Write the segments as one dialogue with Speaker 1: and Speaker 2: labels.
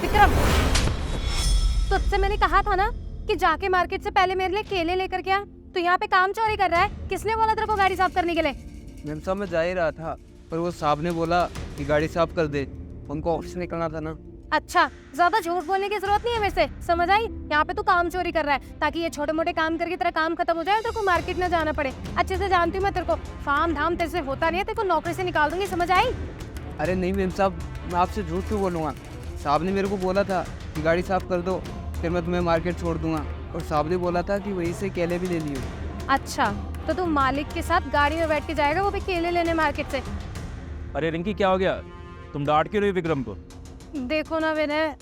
Speaker 1: विक्रम, तुझसे मैंने कहा था ना कि जाके मार्केट से पहले मेरे लिए केले लेकर के आ। तू यहाँ पे काम चोरी कर रहा है। किसने बोला तेरे को गाड़ी साफ करने के लिए?
Speaker 2: मैम साहब मैं जा ही रहा था, पर वो साहब ने बोला कि गाड़ी साफ कर दे, उनको ऑफिस निकलना था ना।
Speaker 1: अच्छा, ज्यादा झूठ बोलने की जरूरत नहीं है मेरे से, समझ आई? यहाँ पे तू काम चोरी कर रहा है ताकि ये छोटे मोटे काम करके तेरा काम खत्म हो जाए, तेरे को मार्केट न जाना पड़े। अच्छे से जानती हूँ मैं तेरे को, फार्म धाम तेरे से होता नहीं है, तेरे को नौकरी से निकाल दूंगी, समझ आई?
Speaker 2: अरे नहीं मैम साहब, मैं आपसे झूठ क्यों बोलूँगा? साहब ने मेरे को बोला था कि गाड़ी साफ कर दो, फिर मैं तुम्हें मार्केट छोड़ दूंगा, और साहब ने बोला था कि वहीं से केले भी ले लियो।
Speaker 1: अच्छा, तो तू मालिक के साथ गाड़ी में बैठ के जाएगा, वो भी केले लेने मार्केट से?
Speaker 3: अरे रिंकी क्या हो गया? तुम डांट क्यों रही हो विक्रम को?
Speaker 1: देखो ना विनय,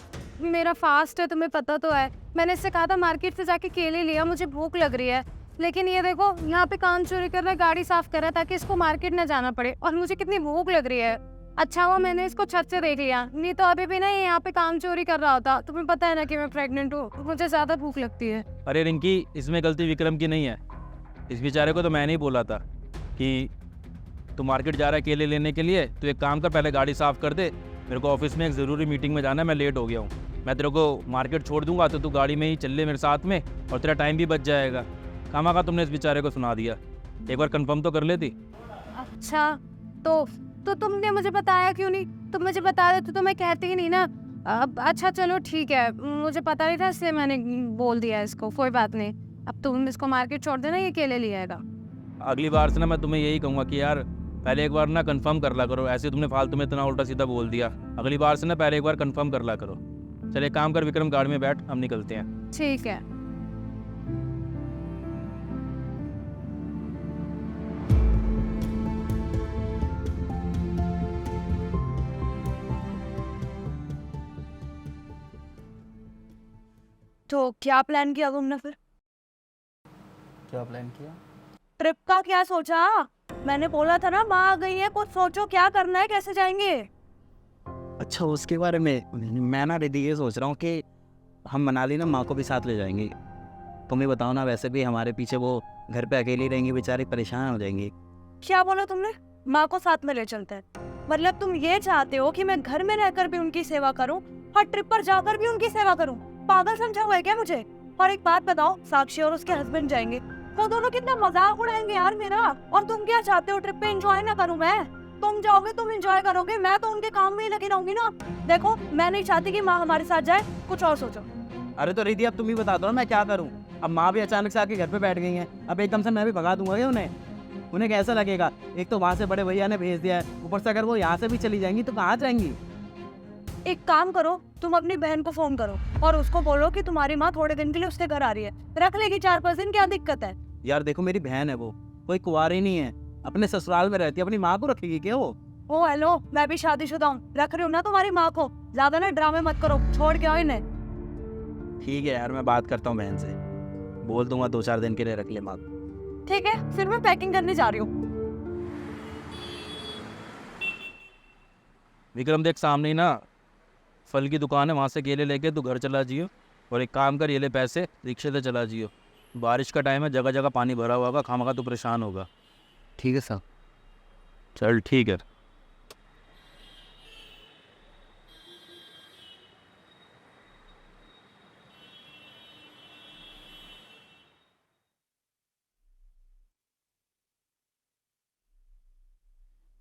Speaker 1: मेरा फास्ट है, तुम्हें पता तो है। मैंने इससे कहा था मार्केट से जाके केले लिया, मुझे भूख लग रही है, लेकिन ये देखो यहाँ पे काम चोरी कर रहा है, गाड़ी साफ कर रहा है ताकि इसको मार्केट न जाना पड़े, और मुझे कितनी भूख लग रही है। अच्छा हुआ मैंने इसको छत से देख लिया, नहीं तो अभी भी ना ये यहाँ पे काम चोरी कर रहा होता। तुम्हें पता है ना कि मैं प्रेग्नेंट हूँ, मुझे ज्यादा भूख लगती है।
Speaker 3: अरे रिंकी, इसमें गलती विक्रम की नहीं है। इस बेचारे को तो मैंने ही बोला था कि तू मार्केट जा रहा है केले लेने के लिए, तो एक काम कर, पहले गाड़ी साफ कर दे, मेरे को ऑफिस में एक ज़रूरी मीटिंग में जाना है, मैं लेट हो गया हूँ। मैं तेरे को मार्केट छोड़ दूंगा तो तू गाड़ी में ही चल ले मेरे साथ में, और तेरा टाइम भी बच जाएगा। खामा तुमने इस बेचारे को सुना दिया, एक बार कंफर्म तो कर लेती।
Speaker 1: अच्छा, तो तुमने मुझे बताया क्यों नहीं? तुम मुझे बता देते तो मैं कहती ही नहीं ना। अब अच्छा चलो ठीक है, मुझे पता नहीं था इसलिए मैंने बोल दिया इसको, कोई बात नहीं। अब तुम इसको मार्केट छोड़ देना, ये केले ले आएगा।
Speaker 3: अगली बार से ना मैं तुम्हें यही कहूँगा कि यार पहले एक बार ना कंफर्म कर ला करो, ऐसे तुमने फालतू में इतना उल्टा सीधा बोल दिया। अगली बार से ना पहले एक बार कंफर्म कर ला करो। चल एक काम कर विक्रम, गाड़ी में बैठ, हम निकलते हैं।
Speaker 1: ठीक है। तो क्या प्लान किया तुमने फिर?
Speaker 2: क्या प्लान किया?
Speaker 1: ट्रिप का क्या सोचा? मैंने बोला था ना माँ आ गई है, कुछ सोचो क्या करना है, कैसे जाएंगे?
Speaker 4: अच्छा, उसके बारे में मैं ना दीदी ये सोच रहा हूँ कि हम मनाली ना माँ को भी साथ ले जाएंगे। तुम ही बताओ ना, वैसे भी हमारे पीछे वो घर पे अकेली रहेंगी, बेचारी परेशान हो जाएंगी।
Speaker 1: क्या बोला तुमने? माँ को साथ में ले चलते हैं? मतलब तुम ये चाहते हो कि मैं घर में रहकर भी उनकी सेवा करूं और ट्रिप पर जाकर भी उनकी सेवा करूं? पागल समझा हुआ है क्या मुझे? और एक बात बताओ, साक्षी और उसके हस्बैंड जाएंगे, वो दोनों कितना मजाक उड़ाएंगे यार मेरा। और तुम क्या चाहते हो, ट्रिप पे एंजॉय ना करूं मैं? तुम जाओगे, तुम एंजॉय करोगे, मैं तो उनके काम में ही लगी रहूंगी ना। देखो मैं नहीं चाहती कि माँ हमारे साथ जाए, कुछ और सोचो।
Speaker 4: अरे तो दीदी अब तुम ही बता दो ना, मैं क्या करूँ? अब माँ भी अचानक से आके घर पे बैठ गई हैं, अब एकदम से मैं भी भगा दूंगा क्या उन्हें कैसा लगेगा? एक तो वहाँ से बड़े भैया ने भेज दिया है, ऊपर से अगर वो यहाँ से भी चली जाएंगी तो कहाँ जाएंगी?
Speaker 1: एक काम करो, तुम अपनी बहन को फोन करो और उसको बोलो कि तुम्हारी माँ थोड़े दिन के लिए उसके घर आ रही है, रख लेगी 4-5 दिन, क्या दिक्कत है?
Speaker 4: यार देखो मेरी बहन है, वो कोई कुंवारी नहीं है, अपने ससुराल में रहती है, अपनी माँ को रखेगी क्या वो?
Speaker 1: ओ हेलो, मैं भी शादीशुदा हूँ, रख रही हूँ ना तुम्हारी माँ को। ज्यादा ना ड्रामे मत करो, छोड़ के आओ इन्हें।
Speaker 4: ठीक है यार, मैं बात करता हूँ बहन से, बोल दूंगा 2-4 दिन के लिए रख ले माँ को।
Speaker 1: ठीक है, फिर मैं पैकिंग करने जा रही हूँ।
Speaker 3: विक्रम देख, सामने ही ना फल की दुकान है, वहाँ से केले लेके तू घर चला जियो, और एक काम कर, ये ले पैसे, रिक्शे से चला जियो। बारिश का टाइम है, जगह जगह पानी भरा हुआ होगा, खामखा तू परेशान होगा।
Speaker 2: ठीक है साहब।
Speaker 3: चल ठीक है।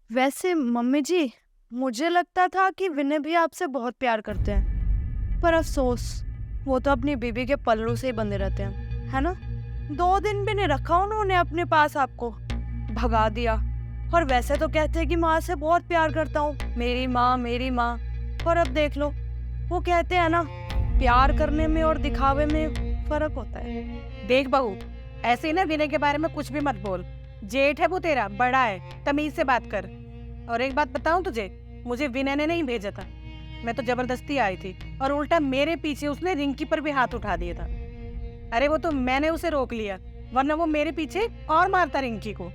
Speaker 5: वैसे मम्मी जी, मुझे लगता था कि विनय भी आपसे बहुत प्यार करते हैं, पर अफसोस वो तो अपनी बीबी के पल्लू से ही बंधे रहते हैं, है ना? 2 दिन भी नहीं रखा उन्होंने अपने पास, आपको भगा दिया। और वैसे तो कहते हैं कि माँ से बहुत प्यार करता हूँ, मेरी माँ मेरी माँ, पर अब देख लो, वो कहते हैं ना, प्यार करने में और दिखावे में फर्क होता है।
Speaker 6: देख बहू, ऐसे ही ना विनय के बारे में कुछ भी मत बोल। जेठ है वो तेरा, बड़ा है, तमीज से बात कर। और एक बात बताऊं तुझे, मुझे विनय ने नहीं भेजा था, मैं तो जबरदस्ती आई थी, और उल्टा मेरे पीछे उसने रिंकी पर भी हाथ उठा दिया था। अरे वो तो मैंने उसे रोक लिया, वरना वो मेरे पीछे और मारता रिंकी को।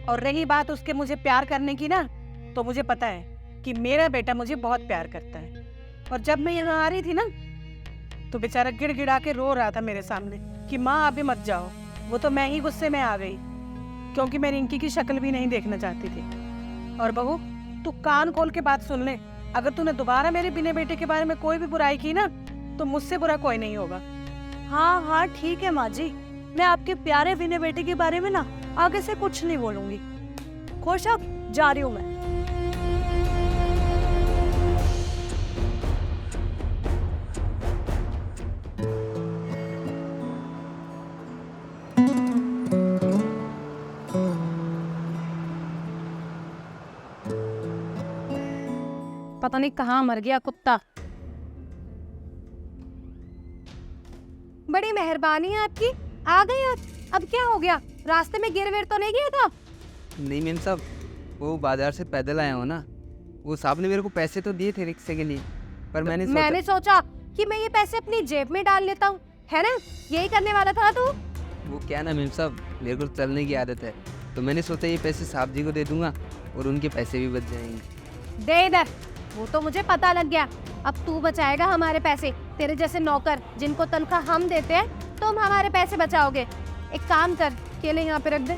Speaker 6: और रही बात उसके मुझे प्यार करने की ना, तो मुझे पता है कि मेरा बेटा मुझे बहुत प्यार करता है। और जब मैं यहाँ आ रही थी ना, तो बेचारा गिड़गिड़ा के रो रहा था मेरे सामने कि माँ अभी मत जाओ। वो तो मैं ही गुस्से में आ गई, क्योंकि मैं रिंकी की शक्ल भी नहीं देखना चाहती थी। और बहू, तू कान खोल के बात सुन ले, अगर तूने दोबारा मेरे बिने बेटे के बारे में कोई भी बुराई की ना तो मुझसे बुरा कोई नहीं होगा।
Speaker 1: हाँ हाँ ठीक है माँ जी, मैं आपके प्यारे विनय बेटे के बारे में ना आगे से कुछ नहीं बोलूंगी। खुश अब जा रही हूँ मैं।
Speaker 6: पता नहीं कहाँ मर गया कुत्ता।
Speaker 7: बड़ी मेहरबानी है आपकी, आ गई आप। अब क्या हो गया, रास्ते में गिर विर तो नहीं गया था?
Speaker 2: नहीं मेम साहब, वो बाजार से पैदल आया हूँ ना, वो साहब ने मेरे को पैसे तो दिए थे रिक्शे के लिए, पर मैंने
Speaker 7: सोचा कि मैं ये पैसे अपनी जेब में डाल लेता हूँ, है ना? यही करने वाला था तू?
Speaker 2: वो क्या ना मेम साहब, मेरे को चलने की आदत है, तो मैंने सोचा ये पैसे साहब जी को दे दूंगा और उनके पैसे भी बच जाएंगे।
Speaker 7: दे इधर, वो तो मुझे पता लग गया। अब तू बचाएगा हमारे पैसे। तेरे जैसे नौकर जिनको तनख्वाह हम देते हैं, तुम हमारे पैसे बचाओगे। एक काम कर, केले यहाँ पे रख दे।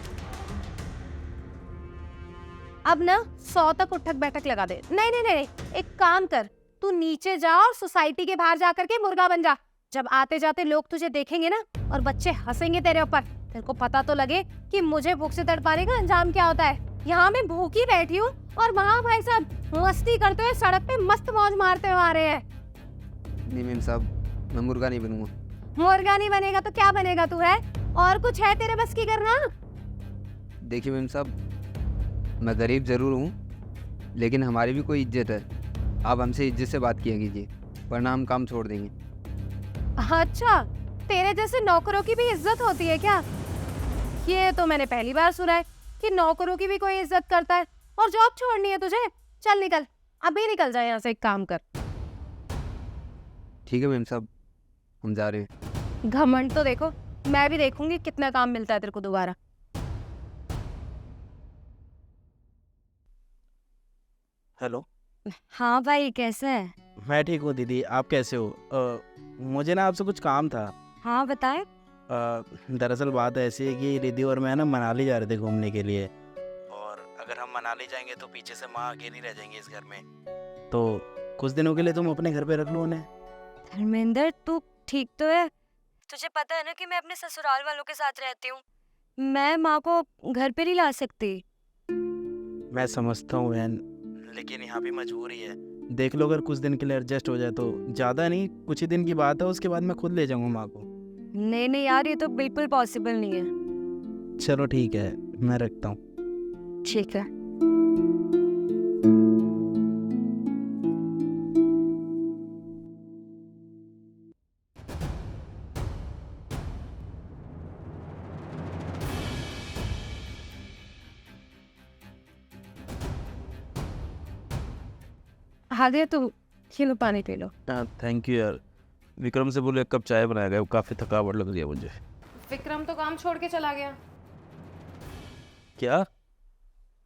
Speaker 7: अब ना 100 तक उठक बैठक लगा दे। नहीं नहीं नहीं, एक काम कर, तू नीचे जा और सोसाइटी के बाहर जा करके मुर्गा बन जा। जब आते जाते लोग तुझे देखेंगे ना और बच्चे हंसेंगे तेरे ऊपर, तेरे को पता तो लगे कि मुझे भूख से तड़पाने का अंजाम क्या होता है। यहाँ मैं भूखी बैठी हूँ और वहाँ भाई साहब मस्ती करते हुए सड़क पे मस्त मौज मारते हुए आ रहे हैं।
Speaker 2: नहीं मेम साहब, मैं मुर्गा नहीं बनूंगा।
Speaker 7: मुर्गा नहीं बनेगा तो क्या बनेगा तू, है? और कुछ है तेरे बस की करना?
Speaker 2: देखिए मेम साहब, मैं गरीब ज़रूर हूँ, लेकिन हमारी भी कोई इज्जत है। आप हमसे इज्जत से बात किया कीजिए, वरना हम काम छोड़ देंगे।
Speaker 7: अच्छा, तेरे जैसे नौकरों की भी इज्जत होती है क्या? ये तो मैंने पहली बार सुना है कि नौकरों की भी कोई इज्जत करता है। और जॉब छोड़नी है तुझे? चल निकल, अभी निकल जा यहाँ से। एक काम कर,
Speaker 2: ठीक है मेम साहब, हम जा रहे हैं।
Speaker 7: घमंड तो देखो, मैं भी देखूंगी कितना काम मिलता है तेरे को दोबारा।
Speaker 4: हेलो।
Speaker 5: हाँ भाई, कैसा है?
Speaker 4: मैं ठीक हूँ दीदी, आप कैसे हो? मुझे ना आपसे कुछ काम था।
Speaker 5: हाँ बताए।
Speaker 4: दरअसल बात ऐसी है कि रिद्धि और मैं ना मनाली जा रहे थे घूमने के लिए, और अगर हम मनाली जाएंगे तो पीछे से माँ अकेली रह जाएंगी इस घर में, तो कुछ दिनों के लिए तुम अपने घर पे रख लो उन्हें।
Speaker 5: धर्मेंद्र, तू ठीक तो है? तुझे पता है ना कि मैं अपने ससुराल वालों के साथ रहती हूँ, मैं माँ को घर पे नहीं ला सकती।
Speaker 4: मैं समझता हूँ बहन, लेकिन यहाँ भी मजबूरी है। देख लो, अगर कुछ दिन के लिए एडजस्ट हो जाए तो। ज़्यादा नहीं, कुछ ही दिन की बात है, उसके बाद मैं खुद ले जाऊँगा माँ को।
Speaker 5: नहीं नहीं यार, ये तो बिल्कुल पॉसिबल नहीं है।
Speaker 4: चलो ठीक है, मैं रखता हूँ।
Speaker 5: ठीक है।
Speaker 7: आ गया तू, ये लो पानी पी लो।
Speaker 3: थैंक यू यार। विक्रम से बोलो 1 कप चाय बनाएगा, वो काफ़ी थकावट लग रही है मुझे।
Speaker 7: विक्रम तो काम छोड़ के चला गया।
Speaker 3: क्या?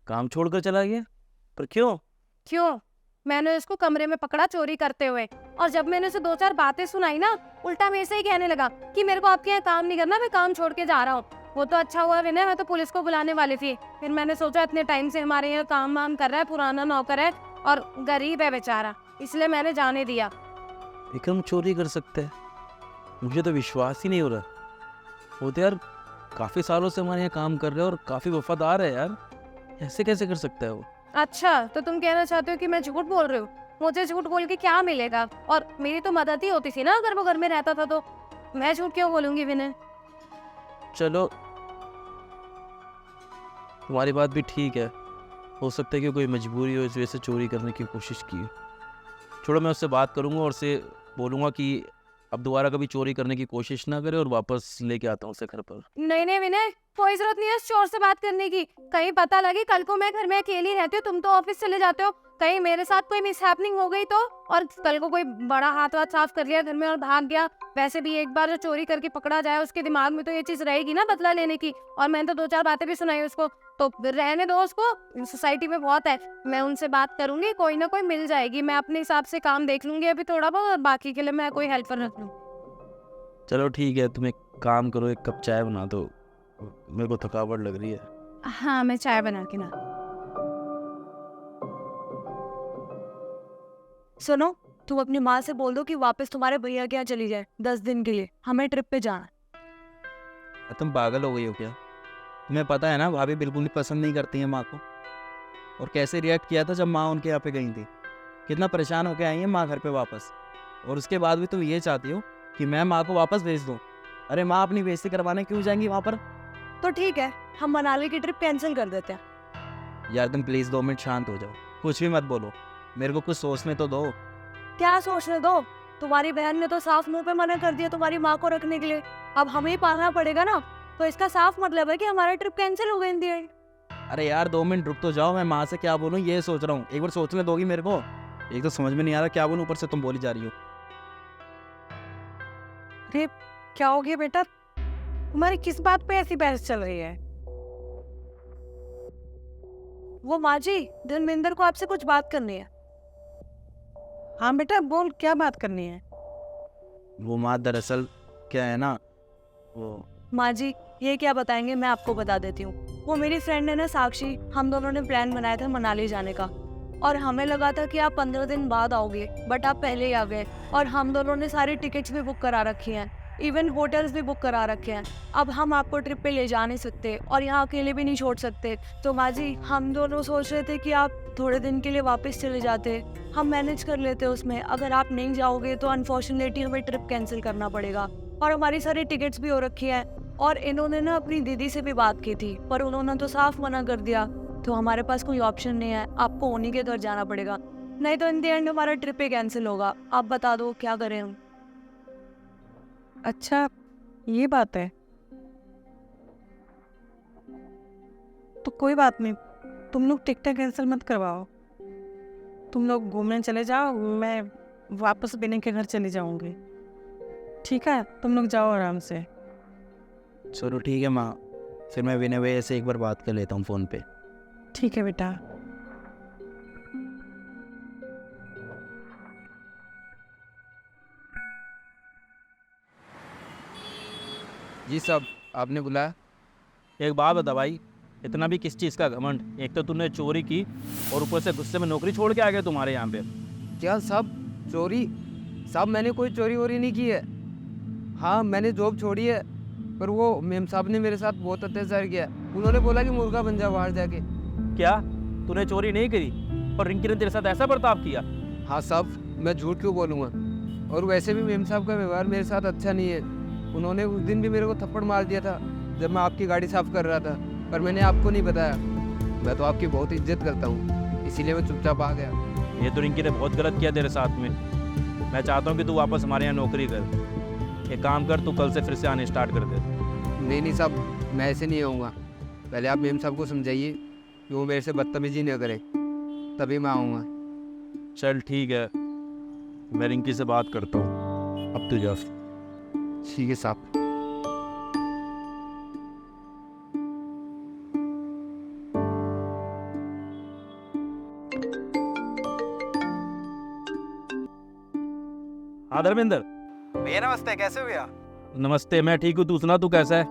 Speaker 3: काम छोड़कर चला गया? पर क्यों?
Speaker 7: क्यों? मैंने उसको कमरे में पकड़ा चोरी करते हुए, और जब मैंने उसे 2-4 बातें सुनाई ना, उल्टा मेरे से ही कहने लगा कि मेरे को आपके यहाँ काम नहीं करना, मैं काम छोड़ के जा रहा हूँ। वो तो अच्छा हुआ विनय, मैं तो पुलिस को बुलाने वाली थी। फिर मैंने सोचा इतने टाइम से हमारे यहाँ काम वाम कर रहा है, पुराना नौकर है और गरीब है बेचारा, इसलिए मैंने जाने दिया।
Speaker 3: विक्रम चोरी कर सकते हैं? मुझे तो विश्वास ही नहीं हो रहा। वो तो यार काफ़ी सालों से हमारे यहाँ काम कर रहे हैं और काफ़ी वफादार है यार, ऐसे कैसे कर सकता है वो?
Speaker 7: अच्छा, तो तुम कहना चाहते हो कि मैं झूठ बोल रही हूँ? मुझे झूठ बोल के क्या मिलेगा? और मेरी तो मदद ही होती थी ना अगर वो घर में रहता था तो। मैं झूठ क्यों बोलूंगी विनय?
Speaker 3: चलो, तुम्हारी बात भी ठीक है, हो सकता है कि कोई मजबूरी हो इस वजह से चोरी करने की कोशिश की। छोड़ो, मैं उससे बात करूंगा और उससे बोलूंगा कि अब दोबारा कभी चोरी करने की कोशिश ना करे और वापस लेके आता हूँ उसे घर पर।
Speaker 7: नहीं नहीं विनय, कोई जरूरत नहीं है उस चोर से बात करने की। कहीं पता लगे कल को मैं घर में अकेली रहती हूँ, तुम तो ऑफिस चले जाते हो, कहीं मेरे साथ कोई मिसहैपनिंग हो गई तो, और कल को कोई बड़ा हाथ वाथ साफ कर लिया घर में और भाग गया। वैसे भी एक बार जो चोरी करके पकड़ा जाए उसके दिमाग में तो ये चीज रहेगी ना बदला लेने की। और मैंने तो 2-4 बातें भी सुनाई उसको, तो रहने दो उसको, सोसाइटी में बहुत है। मैं उनसे बात करूंगी, कोई ना कोई मिल जाएगी। मैं अपने हिसाब से काम देख लूंगी अभी थोड़ा बहुत, और बाकी के लिए मैं कोई हेल्पर रख लूँ।
Speaker 3: चलो ठीक है, तुम एक काम करो, 1 कप चाय बना दो, मेरे को थकावट लग रही है।
Speaker 7: हाँ, मैं चाय बना के ना।
Speaker 1: सुनो, तुम अपनी माँ से बोल दो कि वापस तुम्हारे भैया के यहाँ चली जाए 10 दिन के लिए, हमें ट्रिप पे जाना है।
Speaker 4: तुम पागल हो गई हो क्या? तुम्हें पता है ना भाभी बिल्कुल भी पसंद नहीं करती हैं माँ को। और कैसे रिएक्ट किया था जब माँ उनके यहाँ पे गई थी, कितना परेशान होकर आई है माँ घर पे वापस। और उसके बाद भी तुम ये चाहती हो कि मैं माँ को वापस भेज दूँ? अरे माँ अपनी बेइज्जती करवाने क्यों जाएंगी वहाँ पर?
Speaker 1: तो ठीक है, हम मनाली की ट्रिप कैंसिल कर देते हैं।
Speaker 4: यार तुम प्लीज़ 2 मिनट शांत हो जाओ, कुछ भी मत बोलो, मेरे को कुछ सोचने तो दो।
Speaker 1: क्या सोचने दो? तुम्हारी बहन ने तो साफ मुंह पे मना कर दिया तुम्हारी माँ को रखने के लिए, अब हमें ही पालना पड़ेगा ना। तो इसका साफ मतलब है कि हमारा ट्रिप कैंसिल हो गया इन दी एंड।
Speaker 4: अरे यार 2 मिनट रुक तो जाओ, मैं माँ से क्या बोलूँ ये सोच रहा हूँ, एक बार सोचने दोगी मेरे को? एक तो समझ में नहीं आ रहा क्या बोलूँ, ऊपर से तुम बोली जा रही हो।
Speaker 6: अरे क्या हो गया बेटा, तुम्हारी किस बात पे ऐसी बहस चल रही है?
Speaker 1: वो माँ जी, धर्मेंद्र को आपसे कुछ बात करनी है।
Speaker 6: हाँ बेटा बोल, क्या बात करनी है?
Speaker 4: वो माँ दरअसल क्या है ना, वो
Speaker 1: माँ जी, ये क्या बताएंगे, मैं आपको बता देती हूँ। वो मेरी फ्रेंड है ना साक्षी, हम दोनों ने प्लान बनाया था मनाली जाने का, और हमें लगा था कि आप 15 दिन बाद आओगे, बट आप पहले ही आ गए। और हम दोनों ने सारी टिकट्स भी बुक करा रखी हैं, इवन होटल्स भी बुक करा रखे हैं। अब हम आपको ट्रिप पे ले जा नहीं सकते और यहाँ अकेले भी नहीं छोड़ सकते। तो माँ जी, हम दोनों सोच रहे थे कि आप थोड़े दिन के लिए वापस चले जाते, हम मैनेज कर लेते उसमें। अगर आप नहीं जाओगे तो अनफॉर्चुनेटली हमें ट्रिप कैंसिल करना पड़ेगा, और हमारी सारी टिकट्स भी हो रखी हैं। और इन्होंने ना अपनी दीदी से भी बात की थी, पर उन्होंने तो साफ मना कर दिया। तो हमारे पास कोई ऑप्शन नहीं है, आपको उन्हीं के घर जाना पड़ेगा, नहीं तो इन द एंड हमारा ट्रिप ही कैंसिल होगा। आप बता दो क्या करें हम।
Speaker 6: अच्छा ये बात है, तो कोई बात नहीं, तुम लोग टिकटें कैंसिल मत करवाओ, तुम लोग घूमने चले जाओ, मैं वापस बिने के घर चली जाऊंगी। ठीक है, तुम लोग जाओ आराम से।
Speaker 4: चलो ठीक है माँ, फिर मैं विनय भैया से एक बार बात कर लेता हूँ फ़ोन पे।
Speaker 6: ठीक है बेटा।
Speaker 2: जी साहब, आपने बुलाया?
Speaker 3: एक बात बता भाई, इतना भी किस चीज़ का घमंड? एक तो तूने चोरी की और ऊपर से गुस्से में नौकरी छोड़ के आ गए तुम्हारे यहाँ पे।
Speaker 2: क्या साहब चोरी? साहब मैंने कोई चोरी वोरी नहीं की है। हाँ मैंने जॉब छोड़ी है, पर वो मेम साहब ने मेरे साथ बहुत अत्याचार किया। उन्होंने बोला कि मुर्गा बन जा बाहर जाके।
Speaker 3: क्या तूने चोरी नहीं करी और रिंकी ने तेरे साथ ऐसा बर्ताव किया?
Speaker 2: हाँ साहब, मैं झूठ क्यों बोलूँगा? और वैसे भी मेम साहब का व्यवहार मेरे साथ अच्छा नहीं है। उन्होंने उस दिन भी मेरे को थप्पड़ मार दिया था जब मैं आपकी गाड़ी साफ़ कर रहा था, पर मैंने आपको नहीं बताया। मैं तो आपकी बहुत इज्जत करता हूँ, इसीलिए मैं चुपचाप आ गया।
Speaker 3: ये तो रिंकी ने बहुत गलत किया तेरे साथ में। मैं चाहता हूँ कि तू वापस हमारे यहाँ नौकरी कर। एक काम कर, तू कल से फिर से आने स्टार्ट कर दे।
Speaker 2: नहीं साहब, मैं ऐसे नहीं आऊँगा। पहले आप मेम साहब को समझाइए कि वो मेरे से बदतमीजी न करे, तभी मैं आऊँगा।
Speaker 3: चल ठीक है, मैं रिंकी से बात करता हूँ, अब तू जा।
Speaker 2: ठीक है साहब।
Speaker 3: हाँ धर्मेंद्र।
Speaker 4: भैया नमस्ते, कैसे हो भैया?
Speaker 3: नमस्ते, मैं ठीक हूँ, तू सुना, तू कैसा है?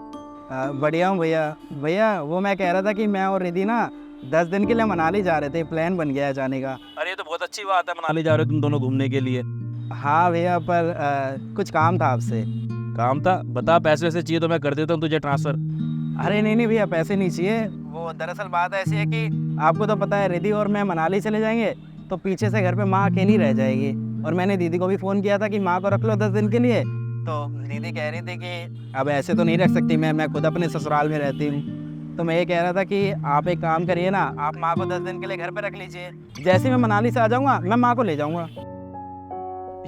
Speaker 4: बढ़िया हूँ भैया। भैया वो मैं कह रहा था कि मैं और रिद्धि ना 10 दिन के लिए मनाली जा रहे थे, प्लान बन गया है जाने का।
Speaker 3: अरे ये तो बहुत अच्छी बात है, मनाली जा रहे हो तुम दोनों घूमने के लिए।
Speaker 4: हाँ भैया, पर कुछ काम था आपसे।
Speaker 3: काम था? बता, पैसे वैसे चाहिए तो मैं कर देता हूँ तुझे ट्रांसफ़र।
Speaker 4: अरे नहीं भैया, पैसे नहीं चाहिए। वो दरअसल बात ऐसी है कि आपको तो पता है रिद्धि और मैं मनाली चले जाएंगे तो पीछे से घर पे माँ अकेली रह जाएगी। और मैंने दीदी को भी फ़ोन किया था कि माँ को रख लो 10 दिन के लिए, तो दीदी कह रही थी कि अब ऐसे तो नहीं रख सकती मैं खुद अपने ससुराल में रहती हूँ। तो मैं ये कह रहा था कि आप एक काम करिए ना, आप माँ को 10 दिन के लिए घर पे रख लीजिए। जैसे ही मैं मनाली से आ जाऊँगा मैं माँ को ले जाऊँगा।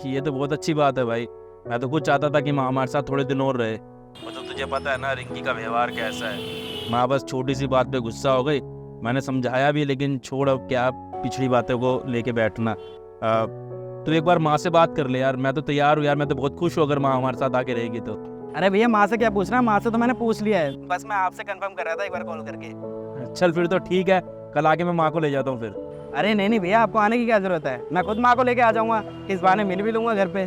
Speaker 3: ये तो बहुत अच्छी बात है भाई। मैं तो खुद चाहता था कि माँ हमारे साथ थोड़े दिन और रहे। मतलब तुझे पता है ना रिंकी का व्यवहार कैसा है। माँ बस छोटी सी बात पे गुस्सा हो गई। मैंने समझाया भी, लेकिन छोड़, अब क्या पिछड़ी बातों को लेके बैठना। तो एक बार माँ से बात कर ले यार, मैं तो तैयार हूँ यार। मैं तो बहुत खुश हूँ अगर माँ हमारे साथ आके रहेगी तो।
Speaker 4: अरे भैया माँ से क्या पूछना, माँ से तो मैंने पूछ लिया है, बस मैं आपसे कंफर्म कर रहा था एक बार कॉल करके।
Speaker 3: चल फिर तो ठीक है, कल आके मैं माँ को ले जाता हूँ फिर।
Speaker 4: अरे नहीं भैया, आपको आने की क्या जरूरत है, मैं खुद माँ को लेके आ जाऊँगा, इस बहाने मिल भी लूँगा घर पे।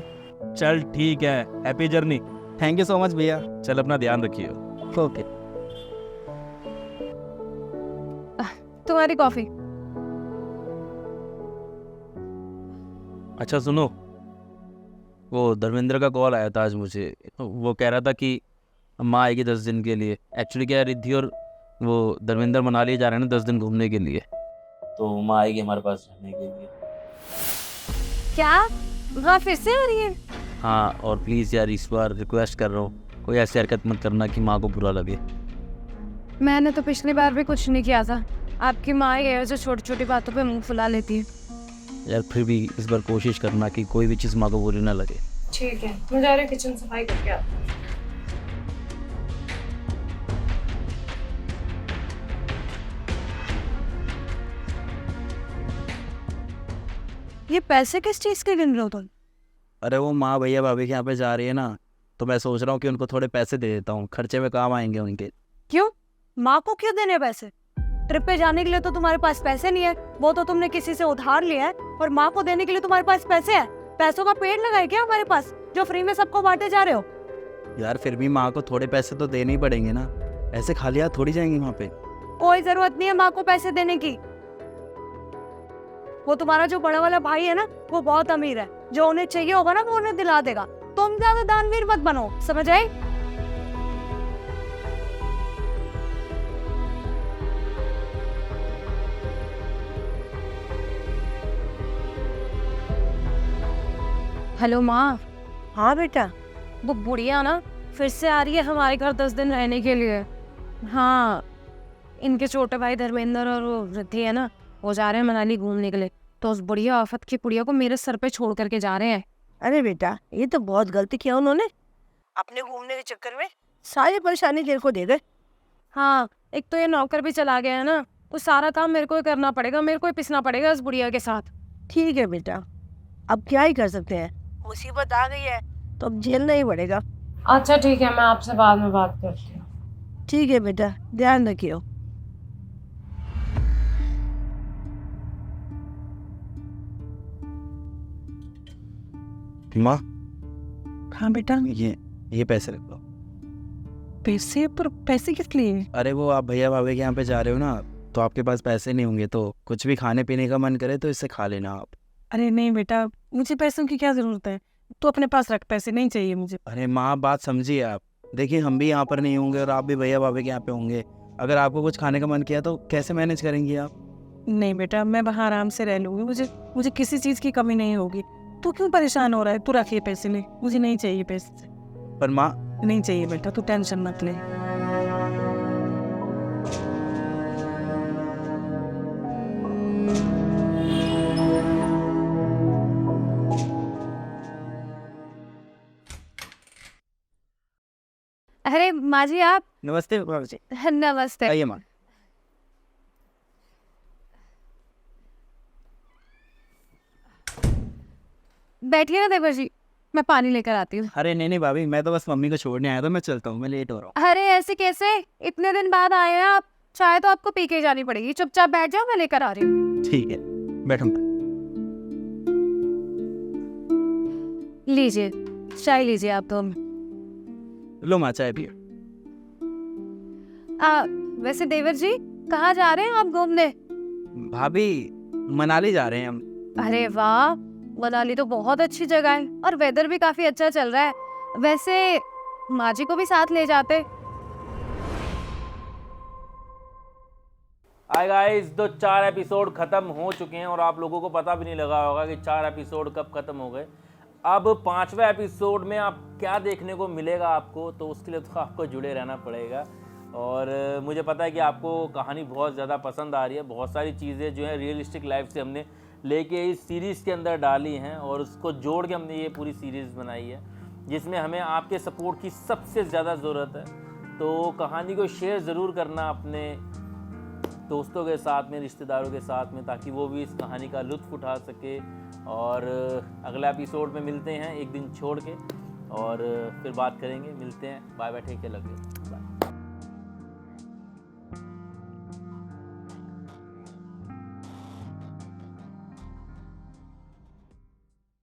Speaker 3: चल ठीक है, happy journey.
Speaker 4: Thank you so much भैया।
Speaker 3: चल अपना ध्यान रखिए।
Speaker 4: ओके।
Speaker 7: तुम्हारी कॉफी।
Speaker 3: अच्छा सुनो, वो धर्मेंद्र का कॉल आया था आज मुझे। वो कह रहा था कि माँ आएगी 10 दिन के लिए। एक्चुअली क्या है, रिद्धि और वो धर्मेंद्र मनाली जा रहे हैं ना 10 दिन घूमने के लिए, तो माँ आएगी हमारे पास रहने के लिए।
Speaker 7: क्या वहाँ फिर से आ रही है?
Speaker 3: हाँ, और प्लीज़ यार इस बार रिक्वेस्ट कर रहा हूँ, कोई ऐसी हरकत मत करना कि माँ को बुरा लगे।
Speaker 7: मैंने तो पिछली बार भी कुछ नहीं किया था। आपकी माँ ही है जो छोटी छोटी बातों पे मुंह फुला लेती है।
Speaker 3: यार फिर भी इस बार कोशिश करना कि कोई भी चीज़ माँ को बुरी ना लगे।
Speaker 7: ठीक है, मैं जा रही किचन सफाई करके आती हूँ।
Speaker 1: ये पैसे किस चीज के गिन रहे हो तुम?
Speaker 4: अरे वो माँ भैया भाभी के यहाँ पे जा रही है ना, तो मैं सोच रहा हूँ कि उनको थोड़े पैसे दे देता हूँ, खर्चे में काम आएंगे उनके।
Speaker 1: क्यों? माँ को क्यों देने पैसे? ट्रिप पे जाने के लिए तो तुम्हारे पास पैसे नहीं है, वो तो तुमने किसी से उधार लिया है। और माँ को देने के लिए तुम्हारे पास पैसे है? पैसों का पेड़ लगाए क्या हमारे पास जो फ्री में सबको बांटे जा रहे हो?
Speaker 4: यार फिर भी माँ को थोड़े पैसे तो देने ही पड़ेंगे ना, ऐसे खाली हाथ थोड़ी जाएंगे वहाँ पे।
Speaker 1: कोई जरूरत नहीं है माँ को पैसे देने की। वो तुम्हारा जो बड़ा वाला भाई है ना, वो बहुत अमीर है, जो उन्हें चाहिए होगा ना वो उन्हें दिला देगा। तुम ज्यादा दानवीर मत बनो, समझ आई?
Speaker 7: हेलो माँ।
Speaker 1: हाँ बेटा।
Speaker 7: वो बुढ़िया ना फिर से आ रही है हमारे घर 10 दिन रहने के लिए। हाँ, इनके छोटे भाई धर्मेंद्र और वो रिद्धि है ना, वो जा रहे हैं मनाली घूमने के लिए। तो उस बुढ़िया आफत की बुढ़िया को मेरे सर पे छोड़ करके जा रहे हैं।
Speaker 8: अरे बेटा, ये तो बहुत गलती किया उन्होंने। अपने घूमने के चक्कर में सारी परेशानी तेरे को दे गए।
Speaker 7: हाँ, एक तो ये नौकर भी चला गया है ना, तो सारा काम मेरे को ही करना पड़ेगा, मेरे को ही पिसना पड़ेगा इस बुढ़िया के साथ।
Speaker 8: ठीक है बेटा, अब क्या ही कर सकते हैं, मुसीबत आ गई है तो अब झेलना ही पड़ेगा।
Speaker 7: अच्छा ठीक है, मैं आपसे बाद में बात करती हूँ।
Speaker 8: ठीक है बेटा, ध्यान रखियो।
Speaker 4: माँ,
Speaker 6: हाँ बेटा।
Speaker 4: ये पैसे रख लो।
Speaker 6: पैसे? पर पैसे किस लिए?
Speaker 4: अरे वो आप भैया भाभी के यहाँ पे जा रहे हो ना, तो आपके पास पैसे नहीं होंगे, तो कुछ भी खाने पीने का मन करे तो इससे खा लेना आप।
Speaker 6: अरे नहीं बेटा, मुझे पैसों की क्या जरूरत है, तू अपने पास रख, पैसे नहीं चाहिए मुझे।
Speaker 4: अरे माँ, बात समझिए आप। देखिए हम भी यहाँ पर नहीं होंगे और आप भी भैया भाभी के यहाँ पे होंगे। अगर आपको कुछ खाने का मन किया तो कैसे मैनेज करेंगी आप?
Speaker 6: नहीं बेटा, मैं वहाँ आराम से रह लूँगी, मुझे किसी चीज़ की कमी नहीं होगी। तू क्यों परेशान हो रहा है? तू रखिए पैसे, ले, मुझे नहीं चाहिए पैसे।
Speaker 4: पर माँ,
Speaker 6: नहीं चाहिए बेटा, तू टेंशन मत ले।
Speaker 7: अरे माँ जी आप।
Speaker 4: नमस्ते बाबू जी।
Speaker 7: नमस्ते।
Speaker 4: आइए माँ।
Speaker 7: बैठिए ना देवर जी, मैं पानी लेकर आती हूँ।
Speaker 4: अरे नहीं भाभी, मैं तो बस मम्मी को छोड़ने आया था, मैं चलता हूँ, मैं लेट हो रहा हूँ।
Speaker 7: अरे ऐसे कैसे, इतने दिन बाद आए हैं आप, चाय तो आपको पी के जानी पड़ेगी। चुपचाप बैठ जाओ, मैं लेकर आ रही हूँ।
Speaker 4: ठीक है, बैठो।
Speaker 7: लीजिए चाय लीजिए आप तो।
Speaker 4: लो माँ, चाय पियो।
Speaker 7: वैसे देवर जी कहाँ जा रहे हैं आप घूमने?
Speaker 4: भाभी, मनाली जा रहे हैं हम।
Speaker 7: अरे वाह, मनाली तो बहुत अच्छी जगह है और वेदर भी काफी अच्छा चल रहा है। वैसे माँ जी को भी साथ ले जाते।
Speaker 3: हाय गाइस, तो 4 एपिसोड खत्म हो चुके हैं और आप लोगों को पता भी नहीं लगा होगा कि 4 एपिसोड कब खत्म हो गए। अब 5वें एपिसोड में आप क्या देखने को मिलेगा आपको, तो उसके लिए तो आपको जुड़े रहना पड़ेगा। और मुझे पता है कि आपको कहानी बहुत ज़्यादा पसंद आ रही है। बहुत सारी चीज़ें जो है रियलिस्टिक लाइफ से हमने लेके इस सीरीज़ के अंदर डाली हैं और उसको जोड़ के हमने ये पूरी सीरीज़ बनाई है, जिसमें हमें आपके सपोर्ट की सबसे ज़्यादा ज़रूरत है। तो कहानी को शेयर ज़रूर करना अपने दोस्तों के साथ में, रिश्तेदारों के साथ में, ताकि वो भी इस कहानी का लुत्फ़ उठा सके। और अगला एपिसोड में मिलते हैं एक दिन छोड़ के, और फिर बात करेंगे। मिलते हैं, bye bye, take care, love you.